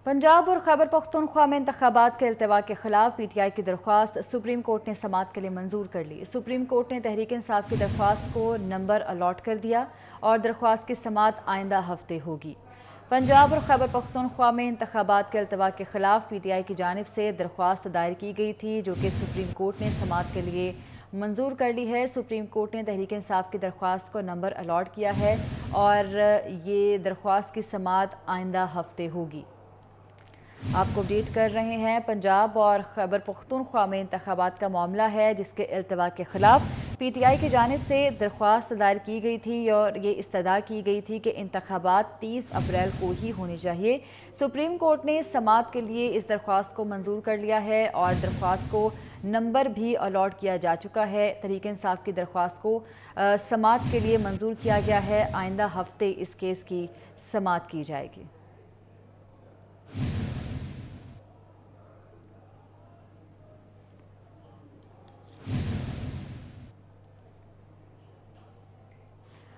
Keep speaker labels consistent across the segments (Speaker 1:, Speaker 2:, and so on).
Speaker 1: पंजाब और खैबर पख्तूनख्वा में इंतखाबात के अल्तवा के खिलाफ PTI की दरख्वास्त सुप्रीम कोर्ट ने समाअत के लिए मंजूर कर ली। सुप्रीम कोर्ट ने तहरीक इंसाफ की दरख्वास्त को नंबर अलॉट कर दिया और दरख्वास्त की समाअत आइंदा हफ्ते होगी। पंजाब और खैबर पख्तूनख्वा में इंतखाबात के अल्तवा के खिलाफ PTI की जानिब से दरख्वास्त दायर की गई थी, जो कि सुप्रीम कोर्ट ने समाअत के लिए मंजूर कर ली है। सुप्रीम कोर्ट ने तहरीक इंसाफ की दरख्वास्त को नंबर अलॉट किया है और ये दरख्वास्त की समाअत आइंदा हफ्ते होगी। आपको अपडेट कर रहे हैं, पंजाब और खैबर पख्तूनख्वा में इंतखाबात का मामला है, जिसके अल्तवा के खिलाफ PTI की जानिब से दरख्वास्त दायर की गई थी और ये इस्तदा की गई थी कि इंतखाबात 30 अप्रैल को ही होने चाहिए। सुप्रीम कोर्ट ने समाअत के लिए इस दरख्वास्त को मंजूर कर लिया है और दरख्वास्त को नंबर भी अलॉट किया जा चुका है। तहरीक इंसाफ की दरख्वास्त को समाअत के लिए मंजूर किया गया है। आइंदा हफ्ते इस केस की समाअत की जाएगी।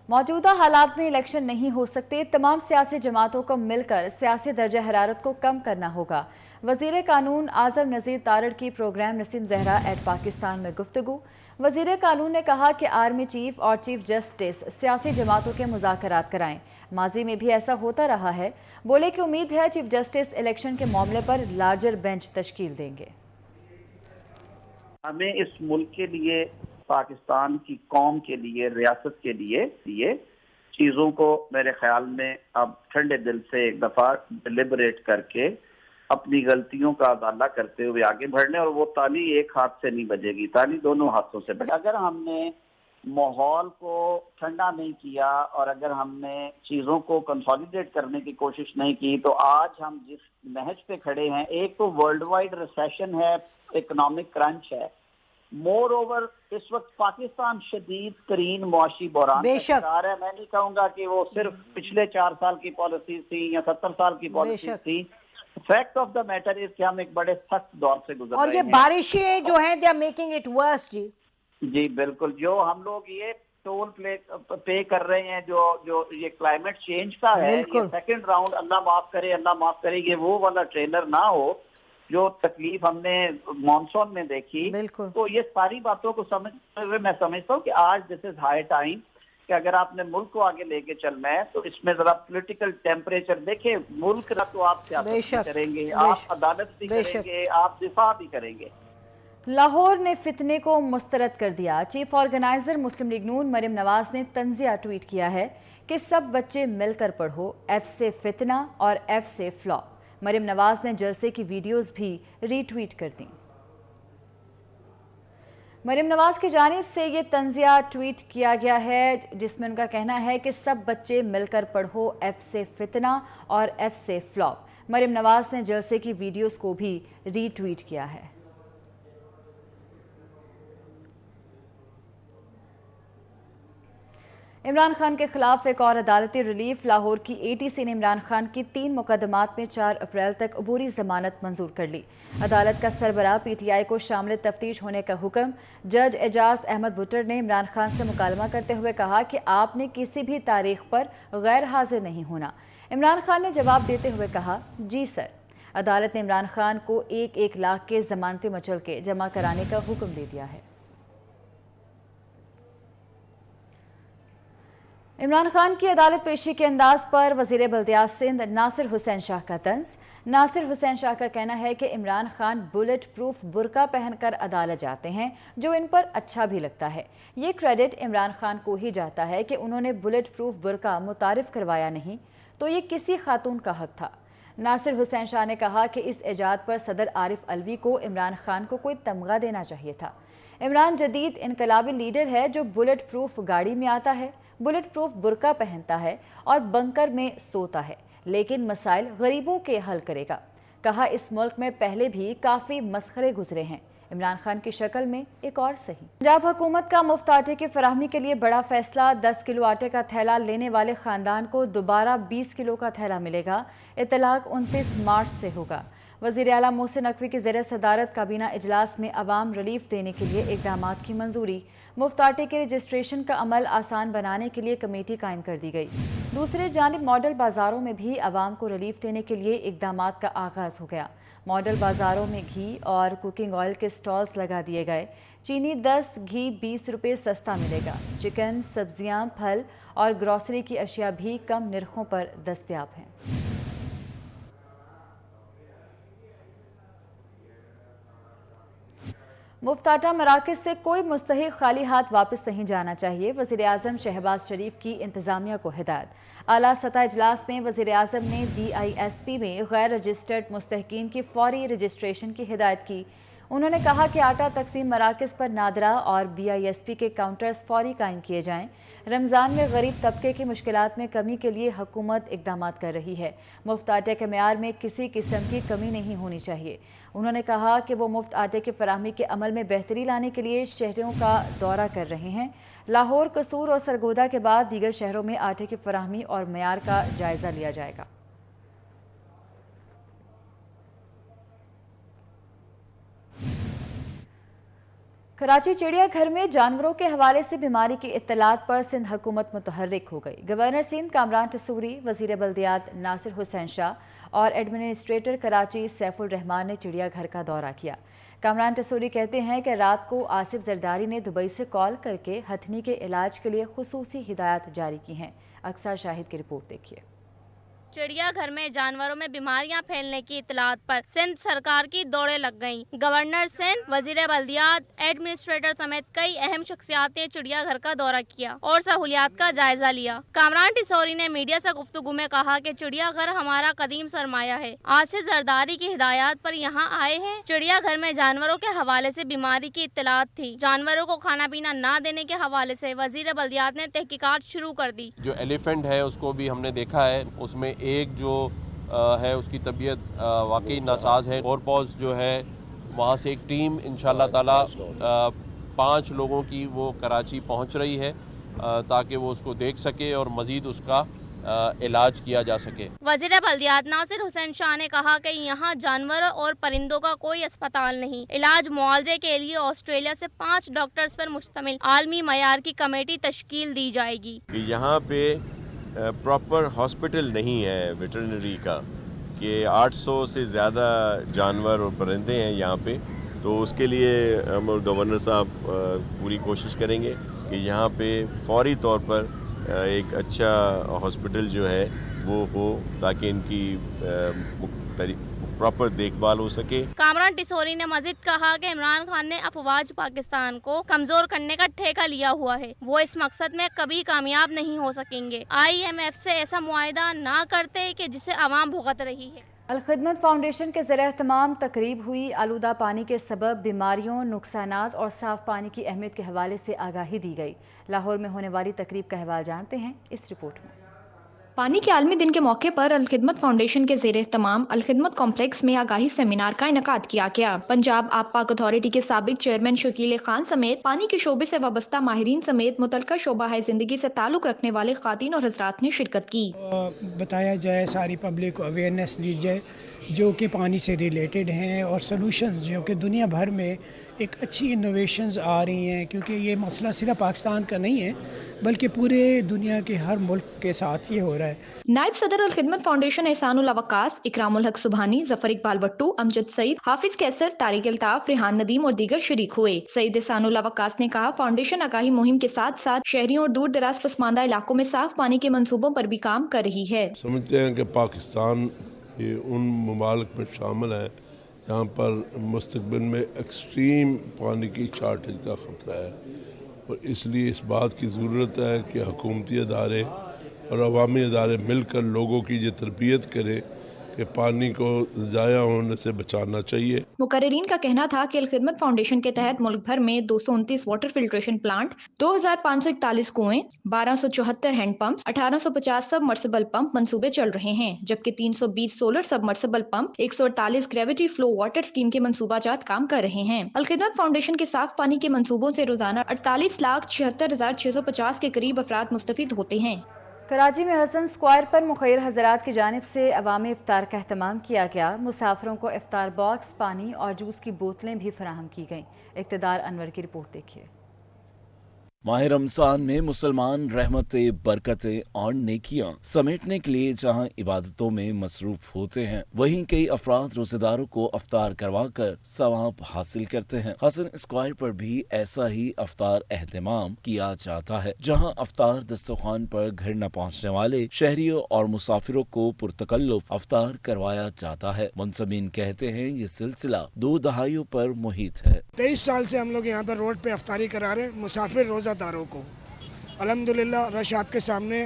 Speaker 1: मौजूदा हालात में इलेक्शन नहीं हो सकते, तमाम सियासी जमातों को मिलकर सियासी दर्जा हरारत को कम करना होगा। वज़ीर कानून आज़म नज़ीर तारड़ की प्रोग्राम नसीम ज़हरा एट पाकिस्तान में गुफ्तगू। वज़ीर कानून ने कहा कि आर्मी चीफ और चीफ जस्टिस सियासी जमातों के मुज़ाकरात कराएं। माजी में भी ऐसा होता रहा है। बोले कि उम्मीद है चीफ जस्टिस इलेक्शन के मामले पर लार्जर बेंच तश्कील देंगे।
Speaker 2: हमें इस मुल्क के लिए, पाकिस्तान की कौम के लिए, रियासत के लिए चीज़ों को मेरे ख्याल में अब ठंडे दिल से एक दफ़ा डिलिबरेट करके अपनी गलतियों का अदाला करते हुए आगे बढ़ने, और वो ताली एक हाथ से नहीं बजेगी, ताली दोनों हाथों से बजेगी। अगर हमने माहौल को ठंडा नहीं किया और अगर हमने चीज़ों को कंसोलिडेट करने की कोशिश नहीं की, तो आज हम जिस नहज पे खड़े हैं, एक तो वर्ल्ड वाइड रिसेशन है, इकोनॉमिक क्रंच है, मोर ओवर इस वक्त पाकिस्तान शदीद तरीन मुआशी बहरान का शिकार है। मैं नहीं कहूँगा कि वो सिर्फ पिछले 4 साल की पॉलिसी थी या 70 साल की पॉलिसी थी। Fact of the matter is कि हम एक बड़े सख्त दौर से गुजर रहे हैं,
Speaker 3: और ये बारिशें जो हैं they are making it worse.
Speaker 2: जी बिल्कुल, जो हम लोग ये टोल पे कर रहे हैं, जो ये क्लाइमेट चेंज का है, ये सेकंड राउंड, अल्लाह माफ करे, ये वो वाला ट्रेलर ना हो जो तकलीफ हमने मॉनसून में देखी। तो ये सारी बातों को समझते हुए मैं समझता हूँ कि आज दिस इज हाई टाइम कि अगर आपने मुल्क को आगे लेके चलना है तो इसमें जरा पॉलिटिकल टेम्परेचर देखे। मुल्क ना तो आप सियासत करेंगे, आप अदालत भी करेंगे, आप दिफा भी करेंगे।
Speaker 1: लाहौर ने फितने को मुस्तरद कर दिया। चीफ ऑर्गेनाइजर मुस्लिम लीग नून मरियम नवाज ने तंजिया ट्वीट किया है कि सब बच्चे मिलकर पढ़ो, F से फितना और F से फ्लॉप। मरियम नवाज ने जलसे की वीडियोस भी रीट्वीट कर दी। मरियम नवाज की जानिब से ये तंजिया ट्वीट किया गया है, जिसमें उनका कहना है कि सब बच्चे मिलकर पढ़ो, F से फितना और F से फ्लॉप। मरियम नवाज ने जलसे की वीडियोस को भी रीट्वीट किया है। इमरान खान के खिलाफ एक और अदालती रिलीफ। लाहौर की ATC ने इमरान खान की 3 मुकदमात में 4 अप्रैल तक अबूरी जमानत मंजूर कर ली। अदालत का सरबराह PTI को शामिल तफ्तीश होने का हुक्म। जज एजाज अहमद बुटर ने इमरान खान से मुकालमा करते हुए कहा कि आपने किसी भी तारीख पर गैर हाजिर नहीं होना। इमरान खान ने जवाब देते हुए कहा, जी सर। अदालत ने इमरान खान को 1-1 लाख के जमानती मचलके जमा कराने का हुक्म दे दिया है। इमरान खान की अदालत पेशी के अंदाज पर वजीर बल्दियात सिंध नासिर हुसैन शाह का तंज। नासिर हुसैन शाह का कहना है कि इमरान खान बुलेट प्रूफ बुर्का पहनकर अदालत जाते हैं, जो इन पर अच्छा भी लगता है। ये क्रेडिट इमरान खान को ही जाता है कि उन्होंने बुलेट प्रूफ बुर्का मुतारिफ करवाया नहीं तो ये किसी खातून का हक था। नासिर हुसैन शाह ने कहा कि इस इजाद पर सदर आरिफ अलवी को इमरान खान को कोई तमगा देना चाहिए था। इमरान जदीद इनकलाबी लीडर है जो बुलेट प्रूफ गाड़ी में आता है, बुलेट प्रूफ बुर्का पहनता है और बंकर में सोता है, लेकिन मसाइल गरीबों के हल करेगा। कहा, इस मुल्क में पहले भी काफ़ी मसखरे गुजरे हैं, इमरान खान की शक्ल में एक और सही। पंजाब हुकूमत का मुफ्त आटे की फराहमी के लिए बड़ा फैसला। 10 किलो आटे का थैला लेने वाले खानदान को दोबारा 20 किलो का थैला मिलेगा। इतलाक 29 मार्च से होगा। वज़ीर आला मोहसिन नकवी की ज़ेर सदारत काबीना इजलास में अवाम रिलीफ देने के लिए इक़दामात की मंजूरी। मुफ्त आटे के रजिस्ट्रेशन का अमल आसान बनाने के लिए कमेटी कायम कर दी गई। दूसरी जानिब मॉडल बाज़ारों में भी अवाम को रिलीफ देने के लिए इक़दामात का आगाज़ हो गया। मॉडल बाज़ारों में घी और कुकिंग ऑयल के स्टॉल्स लगा दिए गए। चीनी 10, घी 20 रुपये सस्ता मिलेगा। चिकन, सब्जियां, फल और ग्रॉसरी की अशिया भी कम निर्खों पर दस्तयाब हैं। मुफ्त आटा मराकज़ से कोई मुस्तहिक खाली हाथ वापस नहीं जाना चाहिए। वज़ीर आज़म शहबाज शरीफ की इंतज़ामिया को हिदायत। आला सतह इजलास में वज़ीर आज़म ने DISP में गैर रजिस्टर्ड मुस्तहकीन की फौरी रजिस्ट्रेशन की हिदायत की। उन्होंने कहा कि आटा तकसीम मराकज़ पर नादरा और BISP के काउंटर्स फौरी कायम किए जाएँ। रमज़ान में गरीब तबके की मुश्किलात में कमी के लिए हुकूमत इक़दामात कर रही है। मुफ्त आटे के मेयार में किसी किस्म की कमी नहीं होनी चाहिए। उन्होंने कहा कि वो मुफ्त आटे की फराहमी के अमल में बेहतरी लाने के लिए शहरों का दौरा कर रहे हैं। लाहौर, कसूर और सरगोदा के बाद दीगर शहरों में आटे की फराहमी और मेयार का जायज़ा लिया जाएगा। कराची चिड़िया घर में जानवरों के हवाले से बीमारी की इत्तलात पर सिंध हुकूमत मुतहर्रिक हो गई। गवर्नर सिंध कामरान टसूरी, वज़ीर बल्दियात नासिर हुसैन शाह और एडमिनिस्ट्रेटर कराची सैफुल रहमान ने चिड़िया घर का दौरा किया। कामरान टसूरी कहते हैं कि रात को आसिफ जरदारी ने दुबई से कॉल करके हथनी के इलाज के लिए खुसूसी हिदायत जारी की हैं। अक्सर शाहिद की रिपोर्ट देखिए।
Speaker 4: चिड़िया घर में जानवरों में बीमारियां फैलने की इतलात पर सिंध सरकार की दौड़े लग गईं। गवर्नर सिंध, वजीर बल्दियात, एडमिनिस्ट्रेटर समेत कई अहम शख्सियात ने चिड़िया घर का दौरा किया और सहूलियात का जायजा लिया। कामरान टसूरी ने मीडिया से गुफ्तगू में कहा कि चिड़िया घर हमारा कदीम सरमाया है। आसिफ जरदारी की हिदायत पर यहाँ आए हैं। चिड़िया घर में जानवरों के हवाले से बीमारी की इतलात थी। जानवरों को खाना पीना न देने के हवाले से वजीर बल्दियात ने तहकीकात शुरू कर दी।
Speaker 5: जो एलिफेंट है उसको भी हमने देखा है, उसमें एक जो है उसकी तबीयत वाकई नासाज है। और पॉज जो है वहाँ से एक टीम इंशाल्लाह ताला 5 लोगों की वो कराची पहुँच रही है ताकि वो उसको देख सके और मज़ीद उसका इलाज किया जा सके।
Speaker 4: वज़ीर बल्दियात नासिर हुसैन शाह ने कहा कि यहाँ जानवरों और परिंदों का कोई अस्पताल नहीं। इलाज मुआवजे के लिए ऑस्ट्रेलिया से 5 डॉक्टर्स पर मुश्तमिल आलमी मयार की कमेटी तश्कील दी जाएगी।
Speaker 6: यहाँ पे प्रॉपर हॉस्पिटल नहीं है वेटरनरी का, कि 800 से ज़्यादा जानवर और परिंदे हैं यहाँ पे। तो उसके लिए हम और गवर्नर साहब पूरी कोशिश करेंगे कि यहाँ पे फौरी तौर पर एक अच्छा हॉस्पिटल जो है वो हो ताकि इनकी प्रॉपर देखभाल हो सके।
Speaker 4: कामरान टसूरी ने मजीद कहा कि इमरान खान ने अफवाज पाकिस्तान को कमजोर करने का ठेका लिया हुआ है। वो इस मकसद में कभी कामयाब नहीं हो सकेंगे। IMF से ऐसा मुआहदा ना करते कि जिसे आवाम भुगत रही है।
Speaker 1: अल-खिदमत फाउंडेशन के ज़ेर-एहतमाम तकरीब हुई। आलूदा पानी के सबब बीमारियों, नुकसानात और साफ पानी की अहमियत के हवाले से आगाही दी गई। लाहौर में होने वाली तकरीब का अहवाल जानते हैं इस रिपोर्ट में।
Speaker 7: पानी के आलमी दिन के मौके पर अल-खिदमत फाउंडेशन के ज़ेर एहतमाम अल-खिदमत कॉम्प्लेक्स में आगाही सेमिनार का इनेकाद किया गया। पंजाब आब पाक अथॉरिटी के साबिक चेयरमैन शकील खान समेत पानी के शोबे से वाबस्ता माहिरीन समेत मुतलका शोबा है जिंदगी से ताल्लुक रखने वाले खातिन और हजरात ने शिरकत की।
Speaker 8: बताया जाए, सारी पब्लिक को अवेयरनेस दी जाए जो कि पानी से रिलेटेड हैं और सॉल्यूशंस जो कि दुनिया भर में एक अच्छी इनोवेशंस आ रही हैं, क्योंकि ये मसला सिर्फ पाकिस्तान का नहीं है बल्कि पूरे दुनिया के हर मुल्क के साथ ये हो रहा है।
Speaker 7: नायब सदर अल-खिदमत फाउंडेशन एहसानुल अवकास, इकरामुल हक सुबहानी, जफर इकबाल भट्टू, अमजद सईद, हाफिज कैसर, तारिक अल्ताफ, रेहान नदीम और दीगर शरीक हुए। सईद एहसानुल अवकास ने कहा, फाउंडेशन आगाही मुहिम के साथ साथ शहरियों और दूर दराज पसमानदा इलाकों में साफ पानी के मंसूबों पर भी काम कर रही है।
Speaker 9: समझते हैं कि पाकिस्तान ये उन ममालिक में शामिल है जहाँ पर मुस्तक़बिल में एक्सट्रीम पानी की शॉर्टेज का ख़तरा है, और इसलिए इस बात की ज़रूरत है कि हुकूमती अदारे और अवामी अदारे मिलकर लोगों की ये तरबियत करें कि पानी को ज़ाया होने से बचाना चाहिए।
Speaker 7: मुकर्रिरीन का कहना था कि अल-खिदमत फाउंडेशन के तहत मुल्क भर में 229 वाटर फिल्ट्रेशन प्लांट, 2541 कुएं, 1274 हैंड पंप, 1850 सबमर्सिबल पंप मंसूबे चल रहे हैं, जबकि 320 solar submersible pump, 148 gravity flow water scheme के मंसूबाजात काम कर रहे हैं। अल-खिदमत फाउंडेशन के साफ पानी के मंसूबों से रोजाना 48,76,650 के करीब अफराद मुस्तफिद होते हैं।
Speaker 1: کراچی میں حسن اسکوائر پر مخیر حضرات کی جانب سے عوامی افطار کا اہتمام کیا گیا۔ مسافروں کو افطار باکس، پانی اور جوس کی بوتلیں بھی فراہم کی گئیں۔ اقتدار انور کی رپورٹ دیکھیے۔
Speaker 10: ماہ رمضان میں مسلمان رحمتیں، برکتیں اور نیکیاں سمیٹنے کے لیے جہاں عبادتوں میں مصروف ہوتے ہیں، وہیں کئی افراد روزے داروں کو افطار کروا کر ثواب حاصل کرتے ہیں۔ حسن اسکوائر پر بھی ایسا ہی افطار اہتمام کیا جاتا ہے، جہاں افطار دسترخوان پر گھر نہ پہنچنے والے شہریوں اور مسافروں کو پرتکلف افطار کروایا جاتا ہے۔ منصبین کہتے ہیں یہ سلسلہ 2 دہائیوں پر محیط ہے۔
Speaker 11: 23 سال سے ہم لوگ یہاں پر روڈ پہ افطاری کرا رہے ہیں مسافر روزہ داروں کو۔ الحمدللہ رش آپ کے سامنے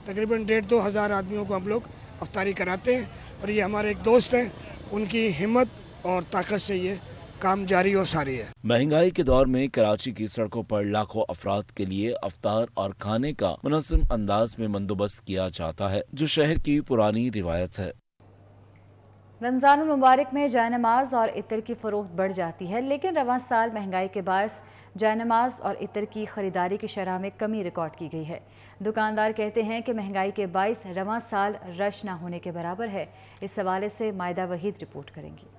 Speaker 11: تقریباً 1.5-2 ہزار آدمیوں کو ہم لوگ افطاری کراتے ہیں، اور یہ ہمارے ایک دوست ہیں، ان کی ہمت اور طاقت سے یہ کام جاری اور ساری ہے۔
Speaker 10: مہنگائی کے دور میں کراچی کی سڑکوں پر لاکھوں افراد کے لیے افطار اور کھانے کا منظم انداز میں بندوبست کیا جاتا ہے، جو شہر کی پرانی روایت ہے۔
Speaker 1: رمضان المبارک میں جائے نماز اور عطر کی فروخت بڑھ جاتی ہے، لیکن رواں سال مہنگائی کے باعث جائے نماز اور عطر کی خریداری کی شرح میں کمی ریکارڈ کی گئی ہے۔ دکاندار کہتے ہیں کہ مہنگائی کے باعث رواں سال رش نہ ہونے کے برابر ہے۔ اس حوالے سے مائدہ وحید رپورٹ کریں گی۔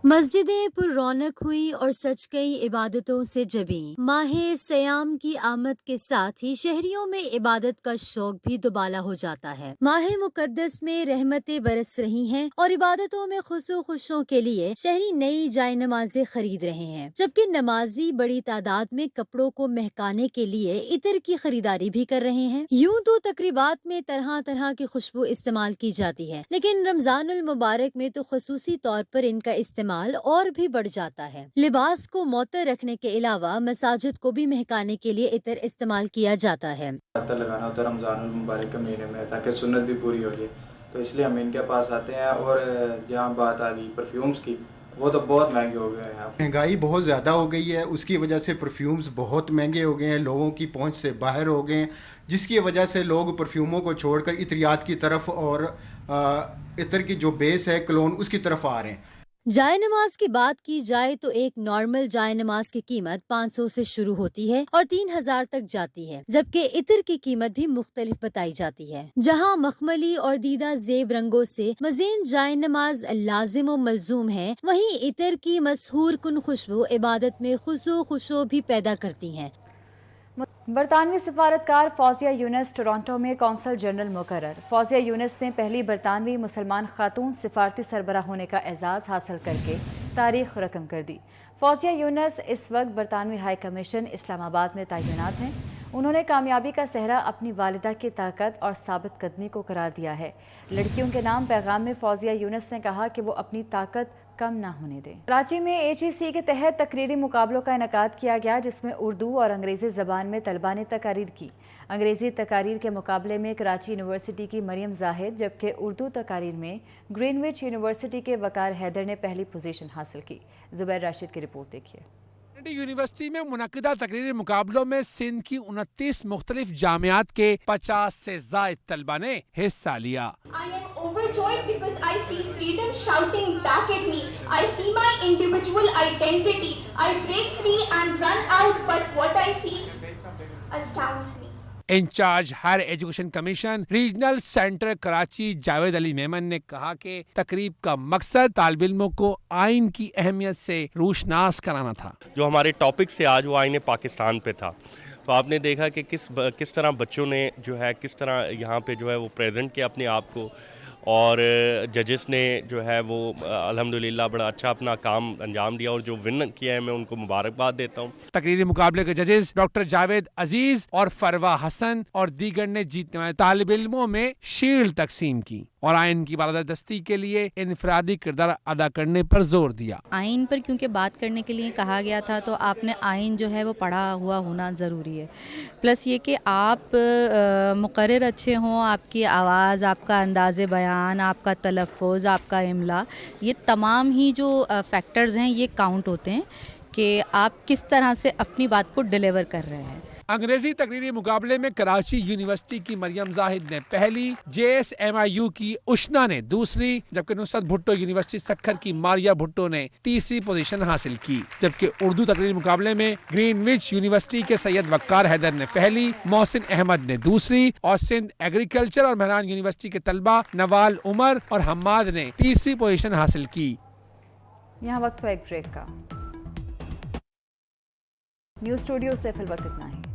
Speaker 12: مسجدیں پر رونق ہوئی اور سج گئی عبادتوں سے جبیں۔ ماہ سیام کی آمد کے ساتھ ہی شہریوں میں عبادت کا شوق بھی دوبالا ہو جاتا ہے۔ ماہ مقدس میں رحمتیں برس رہی ہیں اور عبادتوں میں خشوع خشوع کے لیے شہری نئی جائے نمازیں خرید رہے ہیں، جبکہ نمازی بڑی تعداد میں کپڑوں کو مہکانے کے لیے عطر کی خریداری بھی کر رہے ہیں۔ یوں تو تقریبات میں طرح طرح کی خوشبو استعمال کی جاتی ہے، لیکن رمضان المبارک میں تو خصوصی طور پر ان کا استعمال اور بھی بڑھ جاتا ہے۔ لباس کو معطر رکھنے کے علاوہ مساجد کو بھی مہکانے کے لیے عطر استعمال کیا جاتا ہے۔
Speaker 13: عطر لگانا ہوتا ہے رمضان المبارک کے مہینے میں تاکہ سنت بھی پوری ہو جائے، تو اس لیے ہم ان کے پاس آتے ہیں۔ اور جہاں بات آ گئی پرفیومز کی، وہ تو بہت مہنگے ہو گئے ہیں۔
Speaker 14: مہنگائی بہت زیادہ ہو گئی ہے، اس کی وجہ سے پرفیومز بہت مہنگے ہو گئے ہیں، لوگوں کی پہنچ سے باہر ہو گئے ہیں، جس کی وجہ سے لوگ پرفیوموں کو چھوڑ کر عطریات کی طرف اور عطر کی جو بیس ہے کلون اس کی طرف آ رہے ہیں۔
Speaker 12: جائے نماز کی بات کی جائے تو ایک نارمل جائے نماز کی قیمت 500 سے شروع ہوتی ہے اور 3000 تک جاتی ہے، جبکہ عطر کی قیمت بھی مختلف بتائی جاتی ہے۔ جہاں مخملی اور دیدہ زیب رنگوں سے مزین جائے نماز لازم و ملزوم ہے، وہیں عطر کی مسحور کن خوشبو عبادت میں خشوع خشوع بھی پیدا کرتی ہیں۔
Speaker 1: برطانوی سفارتکار فوزیہ یونس ٹورانٹو میں کونسل جنرل مقرر۔ فوزیہ یونس نے پہلی برطانوی مسلمان خاتون سفارتی سربراہ ہونے کا اعزاز حاصل کر کے تاریخ رقم کر دی۔ فوزیہ یونس اس وقت برطانوی ہائی کمیشن اسلام آباد میں تعینات ہیں۔ انہوں نے کامیابی کا صحرا اپنی والدہ کی طاقت اور ثابت قدمی کو قرار دیا ہے۔ لڑکیوں کے نام پیغام میں فوزیہ یونس نے کہا کہ وہ اپنی طاقت کم نہ ہونے دیں۔ کراچی میں HEC کے تحت تقریری مقابلوں کا انعقاد کیا گیا، جس میں اردو اور انگریزی زبان میں طلباء نے تقاریر کی۔ انگریزی تقاریر کے مقابلے میں کراچی یونیورسٹی کی مریم زاہد، جبکہ اردو تقاریر میں گرین وچ یونیورسٹی کے وقار حیدر نے پہلی پوزیشن حاصل کی۔ زبیر راشد کی رپورٹ دیکھیے۔
Speaker 15: یونیورسٹی میں منعقدہ تقریری مقابلوں میں سندھ کی 29 مختلف جامعات کے 50 سے زائد طلباء نے حصہ لیا۔
Speaker 16: I am overjoyed because I see freedom shouting back at me. I see my individual identity. I break free and run out, but what I see astounds me.
Speaker 15: In charge higher education commission regional centre Karachi Javed Ali Memon نے کہا کہ تقریب کا مقصد طالب علموں کو آئین کی اہمیت سے روشناس کرانا تھا۔
Speaker 17: جو ہمارے ٹاپک سے آج وہ آئین پاکستان پہ تھا، تو آپ نے دیکھا کہ کس طرح بچوں نے جو ہے کس طرح یہاں پہ جو ہے وہ پریزنٹ کیا اپنے آپ کو، اور ججز نے جو ہے وہ الحمدللہ بڑا اچھا اپنا کام انجام دیا، اور جو ون کیا ہے میں ان کو مبارکباد دیتا ہوں۔
Speaker 15: تقریری مقابلے کے ججز ڈاکٹر جاوید عزیز اور فروا حسن اور دیگر نے جیتنے والے طالب علموں میں شیلڈ تقسیم کی اور آئین کی بالادستی کے لیے انفرادی کردار ادا کرنے پر زور دیا۔
Speaker 18: آئین پر کیونکہ بات کرنے کے لیے کہا گیا تھا، تو آپ نے آئین جو ہے وہ پڑھا ہوا ہونا ضروری ہے، پلس یہ کہ آپ مقرر اچھے ہوں، آپ کی آواز، آپ کا انداز بیان، آپ کا تلفظ، آپ کا املا، یہ تمام ہی جو فیکٹرز ہیں یہ کاؤنٹ ہوتے ہیں کہ آپ کس طرح سے اپنی بات کو ڈیلیور کر رہے ہیں۔
Speaker 15: انگریزی تقریری مقابلے میں کراچی یونیورسٹی کی مریم زاہد نے پہلی، JSMIU کی اشنا نے دوسری، جبکہ نصرت بھٹو یونیورسٹی سکھر کی ماریا بھٹو نے تیسری پوزیشن حاصل کی. جبکہ اردو تقریری مقابلے میں گرین وچ یونیورسٹی کے سید وقار حیدر نے پہلی، محسن احمد نے دوسری اور سندھ ایگریکلچر اور مہران یونیورسٹی کے طلبہ نوال عمر اور حماد نے تیسری پوزیشن حاصل کی.
Speaker 1: یہاں وقت ہوا ایک بریک کا. نیوز اسٹوڈیو سے فی الوقت اتنا ہی.